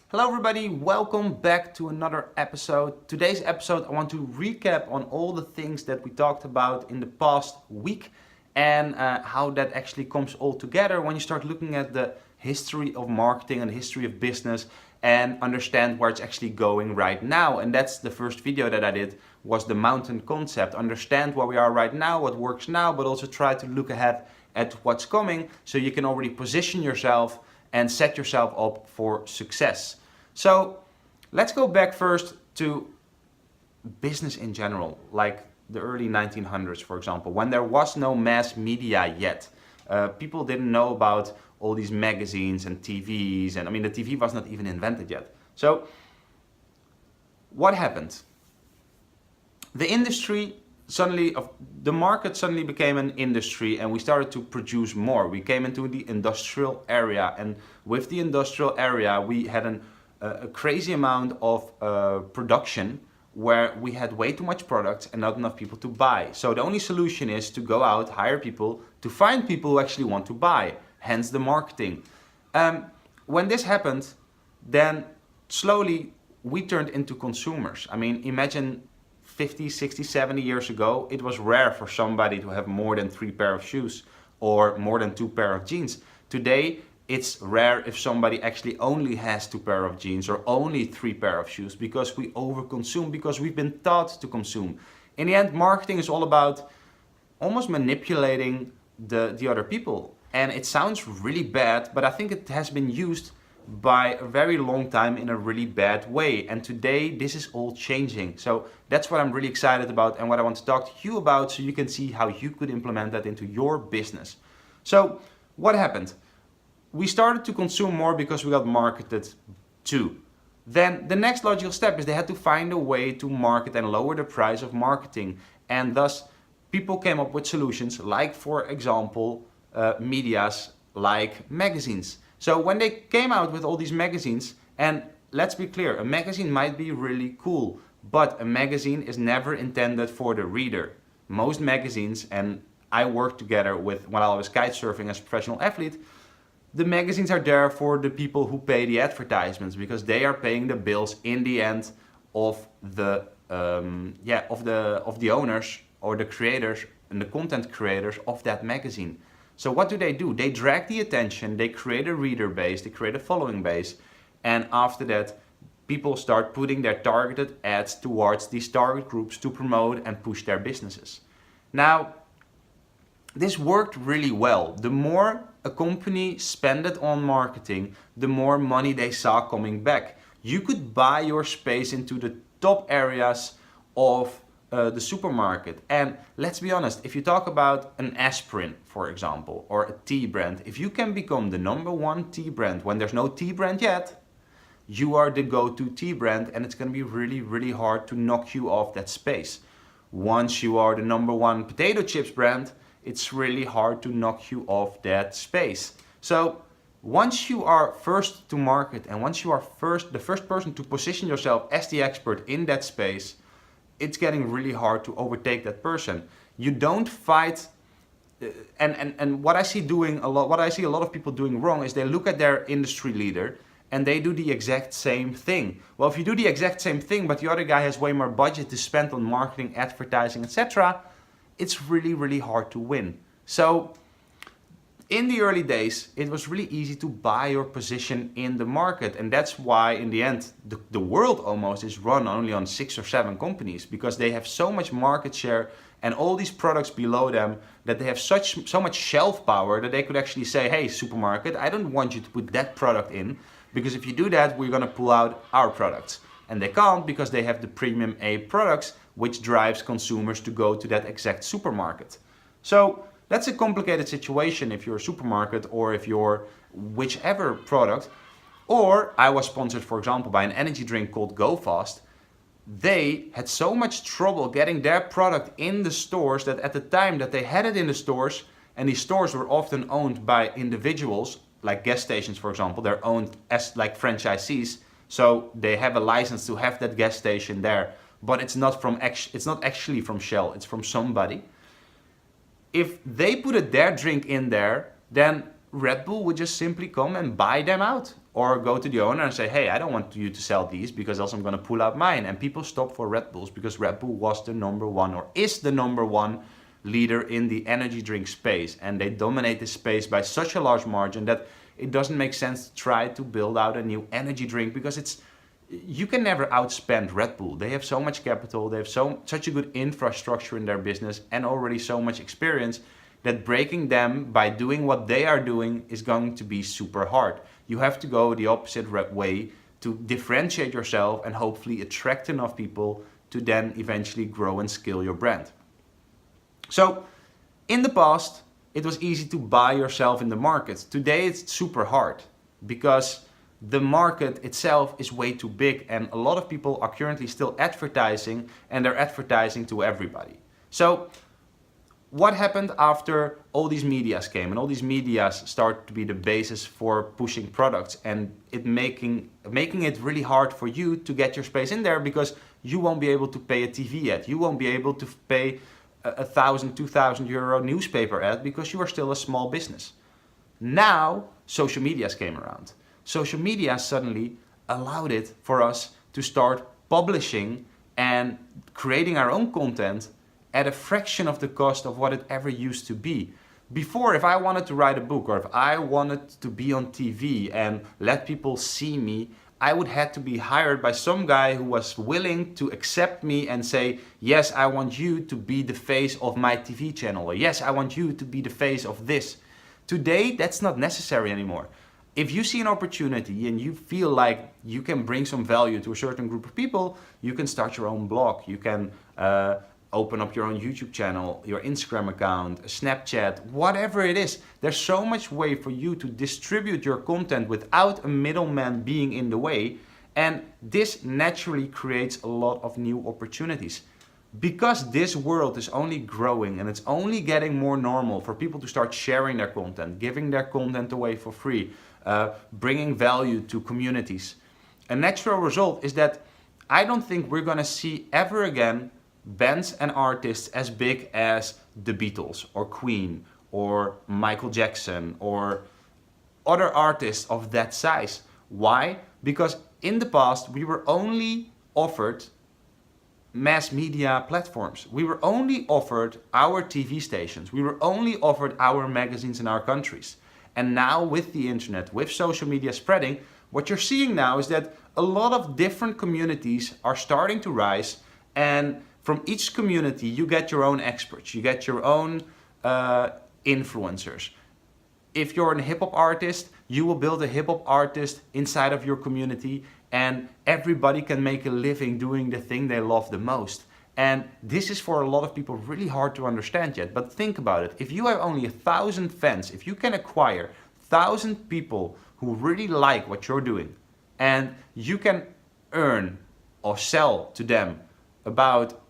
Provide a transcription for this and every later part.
Hello everybody, welcome back to another episode. Today's episode I want to recap on all the things that we talked about in the past week and how that actually comes all together when you start looking at the history of marketing and the history of business and understand where it's actually going right now. And that's the first video that I did, was the mountain concept. Understand where we are right now, what works now, but also try to look ahead at what's coming so you can already position yourself and set yourself up for success. So let's go back first to business in general, like the early 1900s, for example, when there was no mass media yet. People didn't know about all these magazines and TVs, and I mean the TV was not even invented yet. So what happened? The market suddenly became an industry, and we started to produce more. We came into the industrial area, and with the industrial area we had a crazy amount of production where we had way too much product and not enough people to buy. So the only solution is to go out, hire people, to find people who actually want to buy, hence the marketing. When this happened, then slowly we turned into consumers. I mean, imagine 50, 60, 70 years ago, it was rare for somebody to have more than 3 pair of shoes or more than 2 pair of jeans. Today, it's rare if somebody actually only has 2 pair of jeans or only 3 pair of shoes, because we overconsume, because we've been taught to consume. In the end, marketing is all about almost manipulating the other people. And it sounds really bad, but I think it has been used by a very long time in a really bad way, and today this is all changing. So that's what I'm really excited about and what I want to talk to you about, so you can see how you could implement that into your business. So what happened? We started to consume more because we got marketed to. Then the next logical step is they had to find a way to market and lower the price of marketing, and thus people came up with solutions like, for example, medias like magazines. So when they came out with all these magazines, and let's be clear, a magazine might be really cool, but a magazine is never intended for the reader. Most magazines, and I worked together with, when I was kite surfing as a professional athlete, the magazines are there for the people who pay the advertisements, because they are paying the bills in the end of the owners or the creators and the content creators of that magazine. So what do? They drag the attention, they create a reader base, they create a following base, and after that people start putting their targeted ads towards these target groups to promote and push their businesses. Now, this worked really well. The more a company spent on marketing, the more money they saw coming back. You could buy your space into the top areas of the supermarket. And let's be honest, if you talk about an aspirin, for example, or a tea brand, if you can become the #1 tea brand when there's no tea brand yet, you are the go-to tea brand, and it's going to be really, really hard to knock you off that space. Once you are the #1 potato chips brand, it's really hard to knock you off that space. So once you are first to market, and once you are the first person to position yourself as the expert in that space, it's getting really hard to overtake that person. You don't fight, and what I see a lot of people doing wrong is they look at their industry leader and they do the exact same thing. Well, if you do the exact same thing, but the other guy has way more budget to spend on marketing, advertising, etc., it's really, really hard to win. So in the early days, it was really easy to buy your position in the market, and that's why in the end the world almost is run only on 6 or 7 companies, because they have so much market share and all these products below them that they have so much shelf power that they could actually say, hey supermarket, I don't want you to put that product in, because if you do that, we're going to pull out our products. And they can't, because they have the premium A products, which drives consumers to go to that exact supermarket. So that's a complicated situation if you're a supermarket, or if you're whichever product. Or I was sponsored, for example, by an energy drink called Go Fast. They had so much trouble getting their product in the stores that at the time that they had it in the stores, and these stores were often owned by individuals, like gas stations, for example, they're owned as like franchisees. So they have a license to have that gas station there, but it's not actually from Shell, it's from somebody. If they put their drink in there, then Red Bull would just simply come and buy them out, or go to the owner and say, hey, I don't want you to sell these because else I'm going to pull out mine. And people stop for Red Bulls because Red Bull was the number one, or is the number one leader in the energy drink space, and they dominate this space by such a large margin that it doesn't make sense to try to build out a new energy drink, because you can never outspend Red Bull. They have so much capital, they have such a good infrastructure in their business, and already so much experience, that breaking them by doing what they are doing is going to be super hard. You have to go the opposite way to differentiate yourself and hopefully attract enough people to then eventually grow and scale your brand. So in the past, it was easy to buy yourself in the market. Today it's super hard because the market itself is way too big, and a lot of people are currently still advertising, and they're advertising to everybody. So what happened after all these medias came, and all these medias start to be the basis for pushing products, and making it really hard for you to get your space in there, because you won't be able to pay a TV ad, you won't be able to pay a 1,000, 2,000 euro newspaper ad because you are still a small business. Now social medias came around. Social media suddenly allowed it for us to start publishing and creating our own content at a fraction of the cost of what it ever used to be. Before, if I wanted to write a book, or if I wanted to be on TV and let people see me, I would have to be hired by some guy who was willing to accept me and say, yes, I want you to be the face of my TV channel, or yes, I want you to be the face of this. Today, that's not necessary anymore. If you see an opportunity and you feel like you can bring some value to a certain group of people, you can start your own blog. You can open up your own YouTube channel, your Instagram account, Snapchat, whatever it is. There's so much way for you to distribute your content without a middleman being in the way. And this naturally creates a lot of new opportunities. Because this world is only growing and it's only getting more normal for people to start sharing their content, giving their content away for free, bringing value to communities. A natural result is that I don't think we're gonna see ever again bands and artists as big as the Beatles or Queen or Michael Jackson or other artists of that size. Why? Because in the past we were only offered mass media platforms. We were only offered our TV stations. We were only offered our magazines in our countries. And now with the internet, with social media spreading, what you're seeing now is that a lot of different communities are starting to rise, and from each community you get your own experts, you get your own influencers. If you're a hip-hop artist, you will build a hip-hop artist inside of your community, and everybody can make a living doing the thing they love the most. And this is for a lot of people really hard to understand yet, but think about it. If you have only 1,000 fans, if you can acquire 1,000 people who really like what you're doing, and you can earn or sell to them about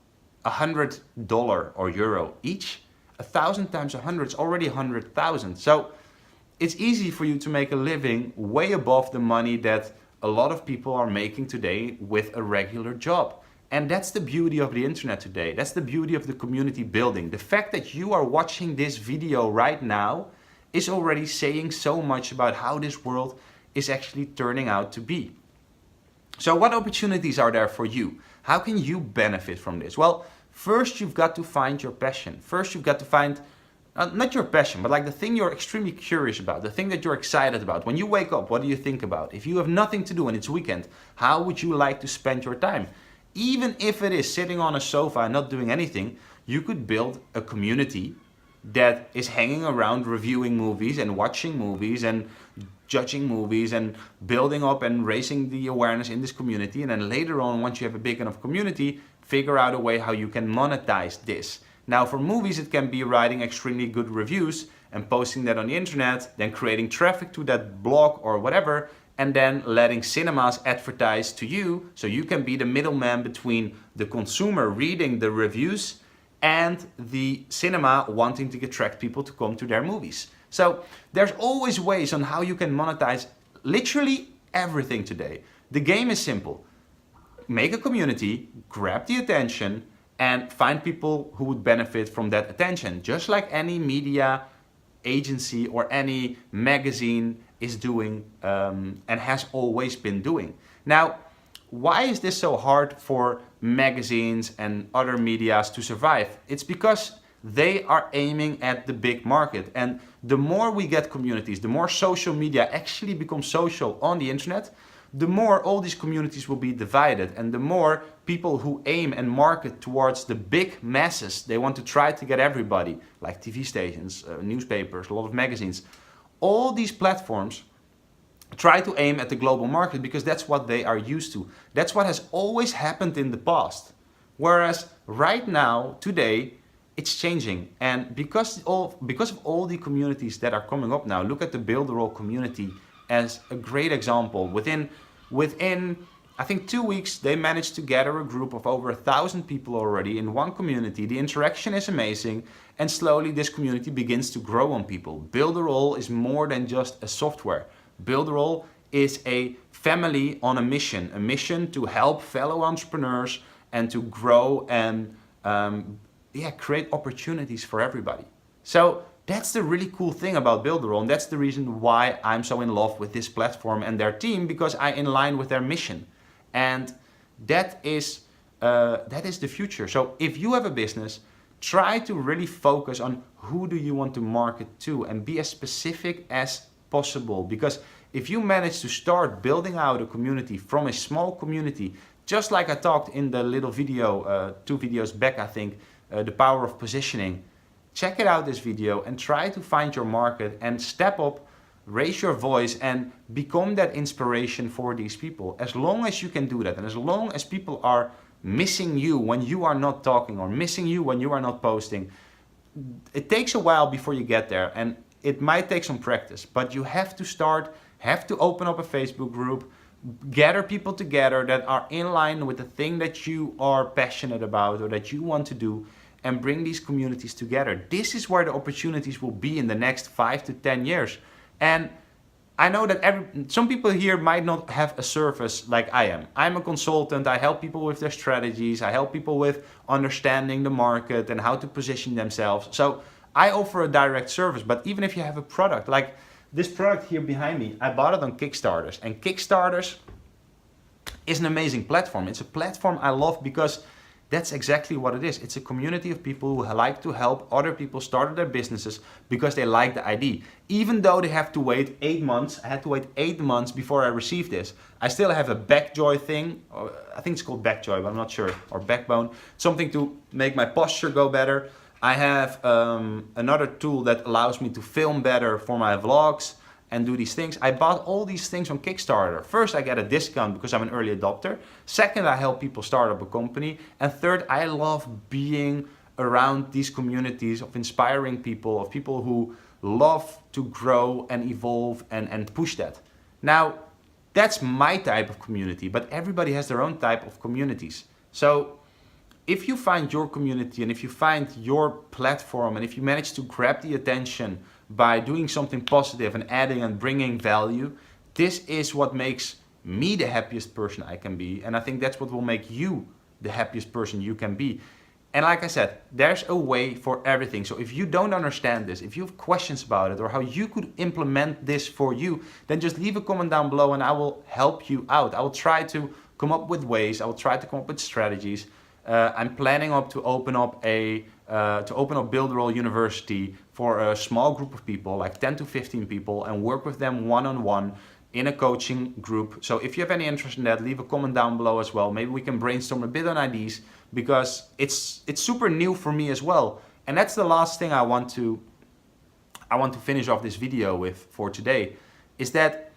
$100 or euro each, 1,000 times 100 is already 100,000. So it's easy for you to make a living way above the money that a lot of people are making today with a regular job. And that's the beauty of the internet today. That's the beauty of the community building. The fact that you are watching this video right now is already saying so much about how this world is actually turning out to be. So what opportunities are there for you? How can you benefit from this? Well, first you've got to find your passion. First you've got to find, not your passion, but like the thing you're extremely curious about, the thing that you're excited about. When you wake up, what do you think about? If you have nothing to do and it's weekend, how would you like to spend your time? Even if it is sitting on a sofa and not doing anything, you could build a community that is hanging around reviewing movies and watching movies and judging movies and building up and raising the awareness in this community. And then later on, once you have a big enough community, figure out a way how you can monetize this. Now for movies, it can be writing extremely good reviews and posting that on the internet, then creating traffic to that blog or whatever, and then letting cinemas advertise to you, so you can be the middleman between the consumer reading the reviews and the cinema wanting to attract people to come to their movies. So there's always ways on how you can monetize literally everything today. The game is simple. Make a community, grab the attention, and find people who would benefit from that attention. Just like any media agency or any magazine is doing and has always been doing. Now, why is this so hard for magazines and other medias to survive? It's because they are aiming at the big market. And the more we get communities, the more social media actually becomes social on the internet, the more all these communities will be divided, and the more people who aim and market towards the big masses, they want to try to get everybody, like TV stations, newspapers, a lot of magazines. All these platforms try to aim at the global market because that's what they are used to. That's what has always happened in the past. Whereas right now, today, it's changing. And because of all the communities that are coming up now, look at the BuilderAll community as a great example. Within I think 2 weeks, they managed to gather a group of over 1,000 people already in one community. The interaction is amazing, and slowly this community begins to grow on people. BuilderAll is more than just a software. BuilderAll is a family on a mission to help fellow entrepreneurs and to grow and create opportunities for everybody. So that's the really cool thing about BuilderAll, and that's the reason why I'm so in love with this platform and their team, because I'm in line with their mission. And that is the future. So if you have a business, try to really focus on who do you want to market to and be as specific as possible. Because if you manage to start building out a community from a small community, just like I talked in the little video, 2 videos back, I think, the power of positioning, check it out, this video, and try to find your market and step up, raise your voice, and become that inspiration for these people. As long as you can do that, and as long as people are missing you when you are not talking or missing you when you are not posting, it takes a while before you get there, and it might take some practice, but you have to start, have to open up a Facebook group, gather people together that are in line with the thing that you are passionate about or that you want to do, and bring these communities together. This is where the opportunities will be in the next 5 to 10 years. And I know that some people here might not have a service like I am. I'm a consultant, I help people with their strategies, I help people with understanding the market and how to position themselves. So I offer a direct service, but even if you have a product, like this product here behind me, I bought it on Kickstarters, and Kickstarters is an amazing platform. It's a platform I love because that's exactly what it is. It's a community of people who like to help other people start their businesses because they like the idea. Even though they have to wait 8 months, I had to wait 8 months before I received this. I still have a Backjoy thing, or I think it's called Backjoy, but I'm not sure, or Backbone, something to make my posture go better. I have another tool that allows me to film better for my vlogs and do these things. I bought all these things on Kickstarter. First, I get a discount because I'm an early adopter. Second, I help people start up a company. And third, I love being around these communities of inspiring people, of people who love to grow and evolve and push that. Now, that's my type of community, but everybody has their own type of communities. So if you find your community and if you find your platform and if you manage to grab the attention by doing something positive and adding and bringing value, this is what makes me the happiest person I can be. And I think that's what will make you the happiest person you can be. And like I said, there's a way for everything. So if you don't understand this, if you have questions about it or how you could implement this for you, then just leave a comment down below and I will help you out. I will try to come up with ways. I will try to come up with strategies. I'm planning to open up BuilderAll University for a small group of people, like 10 to 15 people, and work with them one-on-one in a coaching group. So if you have any interest in that, leave a comment down below as well. Maybe we can brainstorm a bit on ideas, because it's super new for me as well. And that's the last thing I want to finish off this video with for today, is that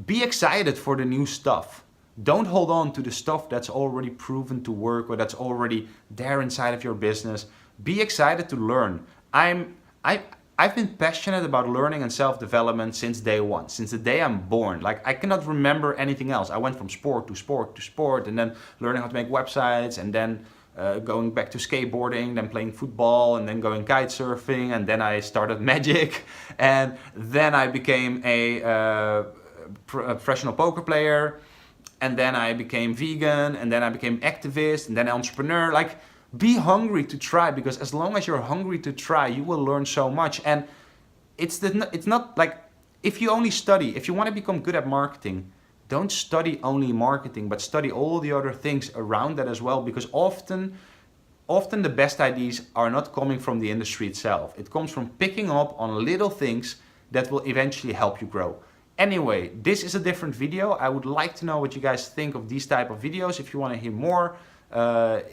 be excited for the new stuff. Don't hold on to the stuff that's already proven to work or that's already there inside of your business. Be excited to learn. I've been passionate about learning and self-development since day one, since the day I'm born. Like, I cannot remember anything else. I went from sport to sport to sport, and then learning how to make websites, and then going back to skateboarding, then playing football, and then going kite surfing, and then I started magic, and then I became a professional poker player, and then I became vegan, and then I became activist, and then entrepreneur. Like, be hungry to try, because as long as you're hungry to try, you will learn so much. And it's not like, if you only study, if you want to become good at marketing, don't study only marketing, but study all the other things around that as well, because often the best ideas are not coming from the industry itself. It comes from picking up on little things that will eventually help you grow. Anyway, this is a different video. I would like to know what you guys think of these type of videos. If you want to hear more,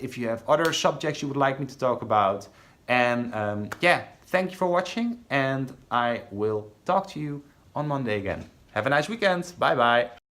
if you have other subjects you would like me to talk about. And yeah, thank you for watching, and I will talk to you on Monday again. Have a nice weekend. Bye bye.